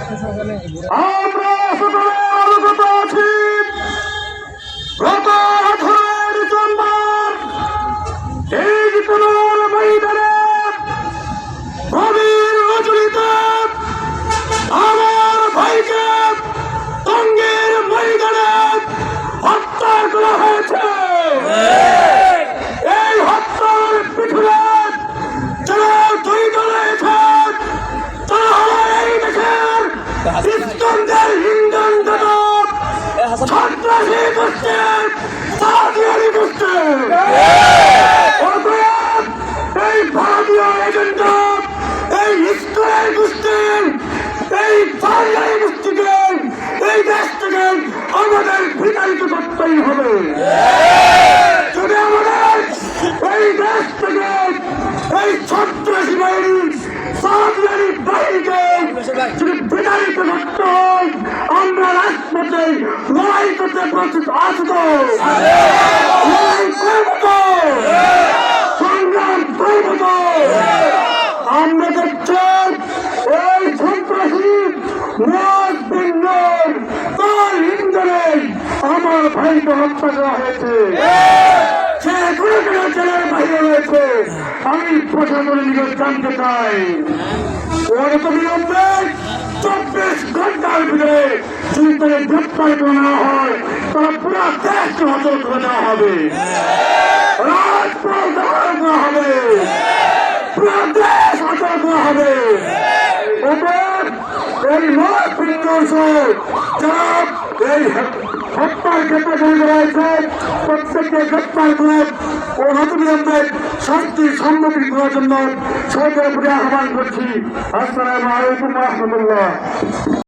আমরা সকলে অবগত আছি গত 18 ডিসেম্বর এই জিতনার ময়দানে গভীর রজনীতে আমার ভাইকে টঙ্গীর ময়দানে হত্যা করা হয়েছে। এই হত্যার পিছনে যারা জড়িত রয়েছেন তারা হলো এই দেশের ইস্কন্দের হিন্দন দাদক সন্ত্রাসী গোষ্ঠীর সাহায্যকারী গোষ্ঠী। অতএব এই ভারতীয় এজেন্ডা এই ইস্কনের গোষ্ঠীর এই সাহায্যকারী গোষ্ঠীকে এই দেশ থেকে আমাদের বিতাড়িত করতেই হবে। যদি আমাদের এই দেশ থেকে এই সন্ত্রাসী বাহিনী সাহায্যকারী বাহিনীকে যদি বিতাড়িত করতে হয় আমরা রাজপথে লড়াই করতে প্রস্তুত আছি তো, লড়াই করব তো, সংগ্রাম করব তো। আমরা দেখছেন এই সন্ত্রাসী তার ইন্ধনে আমার ভাইকে হত্যা করা হয়েছে। সে কোনো কোনো জেলার বাইরে রয়েছে। আমি প্রশাসনের নিকট জানতে চাই অবিলম্বে 24 ঘন্টার ভিতরে যদি তাকে গ্রেপ্তার করা না হয় তারা পুরো দেশকে অচল করে দেওয়া হবে, রাজপথ দখল করা হবে, পুরো দেশ অচল করা হবে। এই যারা এই হত্যার ক্ষেত্রে জড়িত রয়েছে প্রত্যেককে গ্রেপ্তার করে ও অবিলম্বে শান্তির সম্মুখীন করার জন্য সরকারের প্রতি আহ্বান করছি। আসসালামু আলাইকুম ওয়া রাহমাতুল্লাহ।